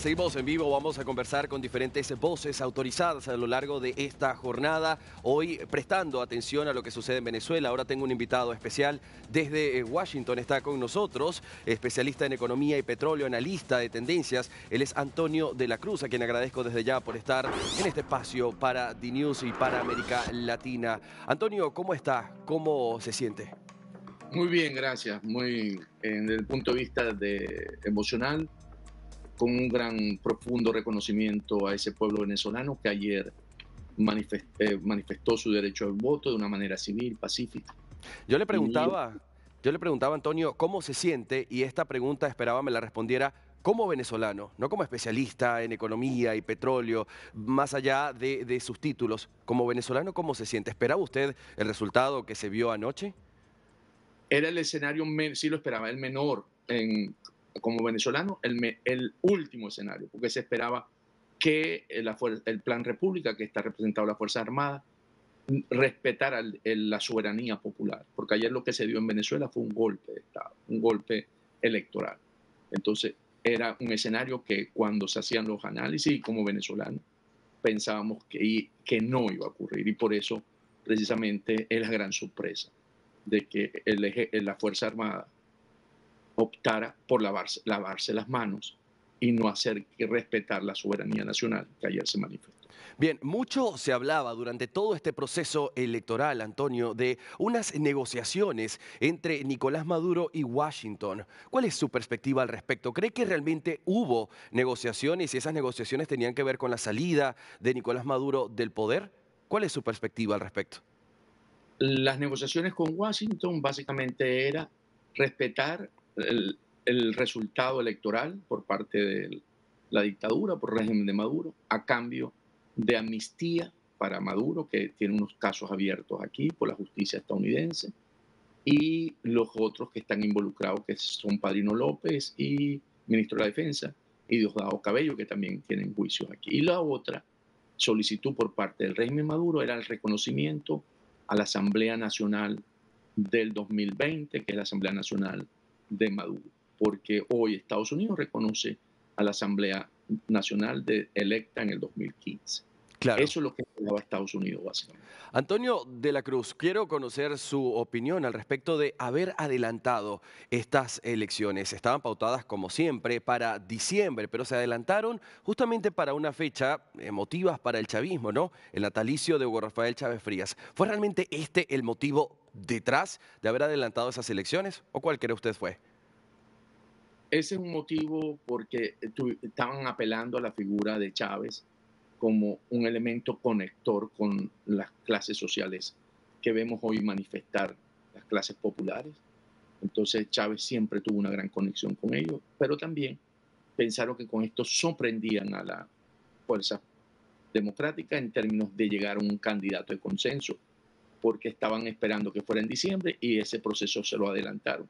Seguimos en vivo, vamos a conversar con diferentes voces autorizadas a lo largo de esta jornada, hoy prestando atención a lo que sucede en Venezuela. Ahora tengo un invitado especial desde Washington, está con nosotros, especialista en economía y petróleo, analista de tendencias. Él es Antonio de la Cruz, a quien agradezco desde ya por estar en este espacio para DNews y para América Latina. Antonio, ¿cómo está? ¿Cómo se siente? Muy bien, gracias. Muy desde el punto de vista emocional, con un gran, profundo reconocimiento a ese pueblo venezolano que ayer manifestó su derecho al voto de una manera civil, pacífica. Yo le Y preguntaba, yo le preguntaba, Antonio, cómo se siente, y esta pregunta esperaba me la respondiera como venezolano, no como especialista en economía y petróleo, más allá de sus títulos. Como venezolano, ¿cómo se siente? ¿Esperaba usted el resultado que se vio anoche? era el escenario, sí lo esperaba, el menor como venezolano, el último escenario, porque se esperaba que el Plan República, que está representado la Fuerza Armada, respetar la soberanía popular, porque ayer lo que se dio en Venezuela fue un golpe de Estado, un golpe electoral. Entonces, era un escenario que cuando se hacían los análisis, como venezolanos, pensábamos que no iba a ocurrir, y por eso, precisamente, es la gran sorpresa de que la Fuerza Armada optara por lavarse las manos y no hacer que respetar la soberanía nacional que ayer se manifestó. Bien, mucho se hablaba durante todo este proceso electoral, Antonio, de unas negociaciones entre Nicolás Maduro y Washington. ¿Cuál es su perspectiva al respecto? ¿Cree que realmente hubo negociaciones y esas negociaciones tenían que ver con la salida de Nicolás Maduro del poder? ¿Cuál es su perspectiva al respecto? Las negociaciones con Washington básicamente era respetar el resultado electoral por parte de la dictadura, por el régimen de Maduro, a cambio de amnistía para Maduro, que tiene unos casos abiertos aquí por la justicia estadounidense, y los otros que están involucrados, que son Padrino López y ministro de la Defensa, y Diosdado Cabello, que también tienen juicios aquí. Y la otra solicitud por parte del régimen Maduro era el reconocimiento a la Asamblea Nacional del 2020, que es la Asamblea Nacional de Maduro, porque hoy Estados Unidos reconoce a la Asamblea Nacional electa en el 2015. Claro. Eso es lo que esperaba Estados Unidos, básicamente. Antonio de la Cruz, quiero conocer su opinión al respecto de haber adelantado estas elecciones. Estaban pautadas como siempre para diciembre, pero se adelantaron justamente para una fecha emotiva para el chavismo, ¿no? El natalicio de Hugo Rafael Chávez Frías. ¿Fue realmente este el motivo detrás de haber adelantado esas elecciones? ¿O cuál cree usted fue? Ese es un motivo porque estaban apelando a la figura de Chávez como un elemento conector con las clases sociales que vemos hoy manifestar, las clases populares. Entonces Chávez siempre tuvo una gran conexión con ellos, pero también pensaron que con esto sorprendían a la fuerza democrática en términos de llegar a un candidato de consenso, porque estaban esperando que fuera en diciembre y ese proceso se lo adelantaron.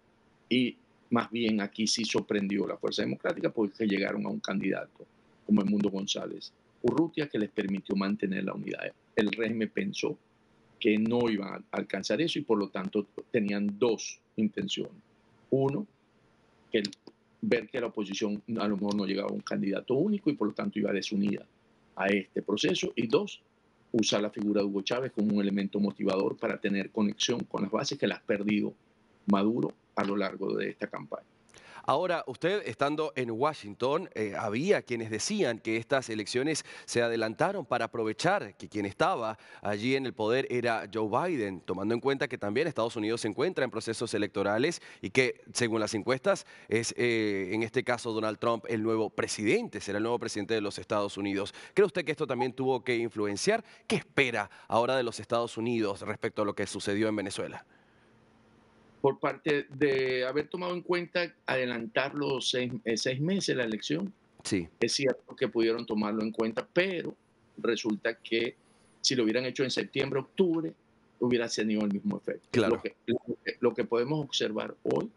Y más bien aquí sí sorprendió la fuerza democrática porque llegaron a un candidato como Edmundo González Urrutia que les permitió mantener la unidad. El régimen pensó que no iban a alcanzar eso y por lo tanto tenían dos intenciones. Uno, que ver que la oposición a lo mejor no llegaba a un candidato único y por lo tanto iba desunida a este proceso. Y dos, usar la figura de Hugo Chávez como un elemento motivador para tener conexión con las bases que las ha perdido Maduro a lo largo de esta campaña. Ahora, usted estando en Washington, había quienes decían que estas elecciones se adelantaron para aprovechar que quien estaba allí en el poder era Joe Biden, tomando en cuenta que también Estados Unidos se encuentra en procesos electorales y que, según las encuestas, es en este caso Donald Trump el nuevo presidente, será el nuevo presidente de los Estados Unidos. ¿Cree usted que esto también tuvo que influenciar? ¿Qué espera ahora de los Estados Unidos respecto a lo que sucedió en Venezuela? Por parte de haber tomado en cuenta adelantar los 6 meses la elección, Sí, es cierto que pudieron tomarlo en cuenta, pero resulta que si lo hubieran hecho en septiembre, octubre, hubiera tenido el mismo efecto. Lo claro. que, lo que podemos observar hoy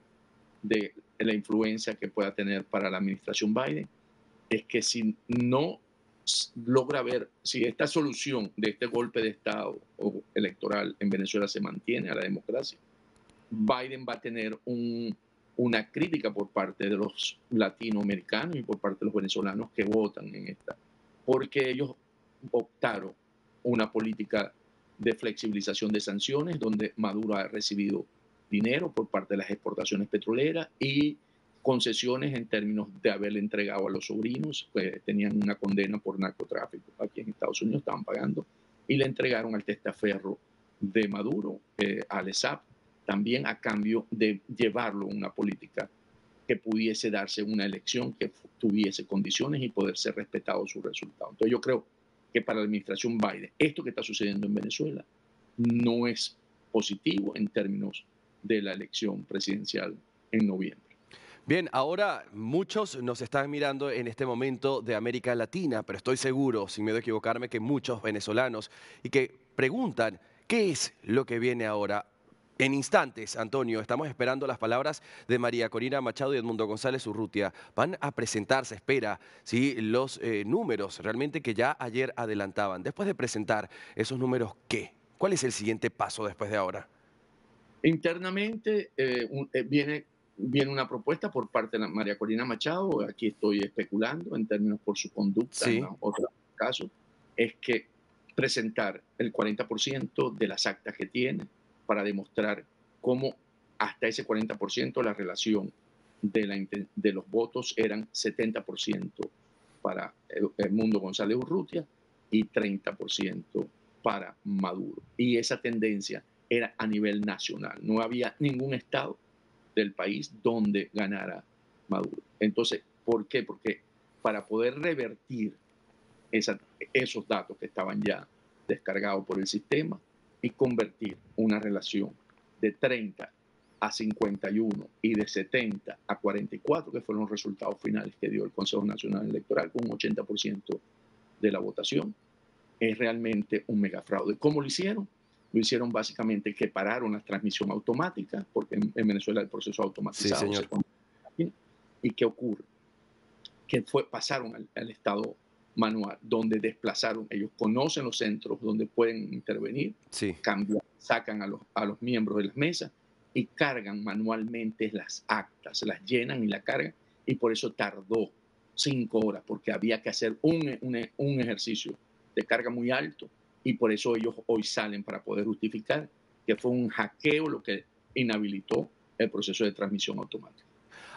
de la influencia que pueda tener para la administración Biden es que si no logra ver si esta solución de este golpe de Estado o electoral en Venezuela se mantiene a la democracia, Biden va a tener una crítica por parte de los latinoamericanos y por parte de los venezolanos que votan en esta, porque ellos optaron una política de flexibilización de sanciones, donde Maduro ha recibido dinero por parte de las exportaciones petroleras y concesiones en términos de haberle entregado a los sobrinos, que tenían una condena por narcotráfico aquí en Estados Unidos, estaban pagando, y le entregaron al testaferro de Maduro, al ESAP, también a cambio de llevarlo a una política que pudiese darse una elección que tuviese condiciones y poder ser respetado su resultado. Entonces yo creo que para la administración Biden, esto que está sucediendo en Venezuela no es positivo en términos de la elección presidencial en noviembre. Bien, ahora muchos nos están mirando en este momento de América Latina, pero estoy seguro, sin miedo a equivocarme, que muchos venezolanos y que preguntan, ¿qué es lo que viene ahora? En instantes, Antonio, estamos esperando las palabras de María Corina Machado y Edmundo González Urrutia. Van a presentarse, espera, ¿sí? Los números realmente que ya ayer adelantaban. Después de presentar esos números, ¿qué? ¿Cuál es el siguiente paso después de ahora? Internamente viene una propuesta por parte de María Corina Machado, aquí estoy especulando en términos por su conducta en Sí, los otros casos, es que presentar el 40% de las actas que tiene para demostrar cómo hasta ese 40% la relación de los votos eran 70% para Edmundo González Urrutia y 30% para Maduro. Y esa tendencia era a nivel nacional. No había ningún estado del país donde ganara Maduro. Entonces, ¿por qué? Porque para poder revertir esos datos que estaban ya descargados por el sistema y convertir una relación de 30 a 51 y de 70 a 44, que fueron los resultados finales que dio el Consejo Nacional Electoral, con un 80% de la votación, es realmente un megafraude. ¿Cómo lo hicieron? Lo hicieron básicamente que pararon la transmisión automática, porque en Venezuela el proceso sí, automatizado señor. ¿Y qué ocurre? Que pasaron al estado manual, donde desplazaron, ellos conocen los centros donde pueden intervenir, Sí. cambian, sacan a los miembros de las mesas y cargan manualmente las actas, las llenan y la cargan, y por eso tardó 5 horas, porque había que hacer un ejercicio de carga muy alto, y por eso ellos hoy salen para poder justificar que fue un hackeo lo que inhabilitó el proceso de transmisión automática.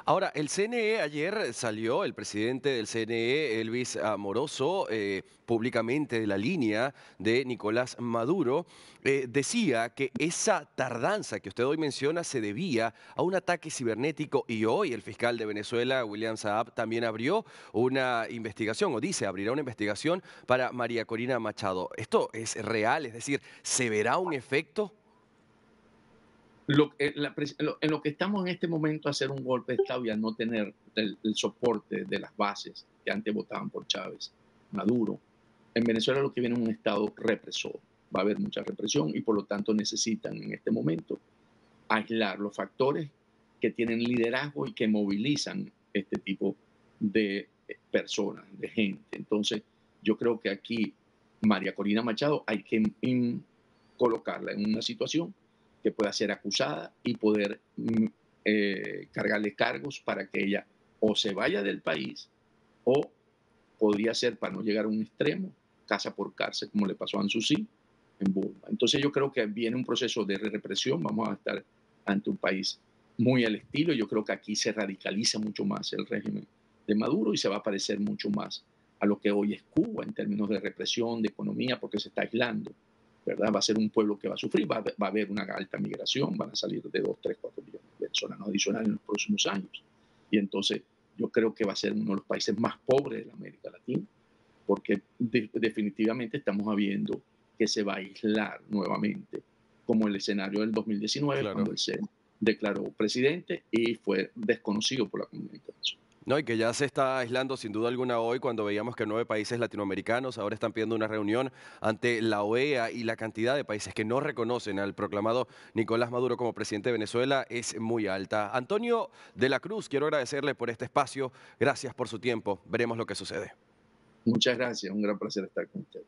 Ahora, el CNE ayer salió, el presidente del CNE, Elvis Amoroso, públicamente de la línea de Nicolás Maduro, decía que esa tardanza que usted hoy menciona se debía a un ataque cibernético y hoy el fiscal de Venezuela, William Saab, también abrió una investigación, o dice abrirá una investigación para María Corina Machado. ¿Esto es real? Es decir, ¿se verá un efecto? En lo que estamos en este momento, hacer un golpe de Estado y al no tener el soporte de las bases que antes votaban por Chávez, Maduro, en Venezuela lo que viene es un Estado represor. Va a haber mucha represión y por lo tanto necesitan en este momento aislar los factores que tienen liderazgo y que movilizan este tipo de personas, de gente. Entonces, yo creo que aquí María Corina Machado hay que colocarla en una situación que pueda ser acusada y poder cargarle cargos para que ella o se vaya del país o podría ser, para no llegar a un extremo, casa por cárcel, como le pasó a Ansusi en Burma. Entonces yo creo que viene un proceso de represión, vamos a estar ante un país muy al estilo, yo creo que aquí se radicaliza mucho más el régimen de Maduro y se va a parecer mucho más a lo que hoy es Cuba en términos de represión, de economía, porque se está aislando, ¿verdad? Va a ser un pueblo que va a sufrir, va a haber una alta migración, van a salir de 2, 3, 4 millones de venezolanos adicionales en los próximos años. Y entonces yo creo que va a ser uno de los países más pobres de la América Latina, porque definitivamente estamos viendo que se va a aislar nuevamente, como el escenario del 2019, Claro. cuando él se declaró presidente y fue desconocido por la comunidad internacional. No, y que ya se está aislando sin duda alguna hoy cuando veíamos que 9 países latinoamericanos ahora están pidiendo una reunión ante la OEA y la cantidad de países que no reconocen al proclamado Nicolás Maduro como presidente de Venezuela es muy alta. Antonio de la Cruz, quiero agradecerle por este espacio. Gracias por su tiempo. Veremos lo que sucede. Muchas gracias, un gran placer estar con ustedes.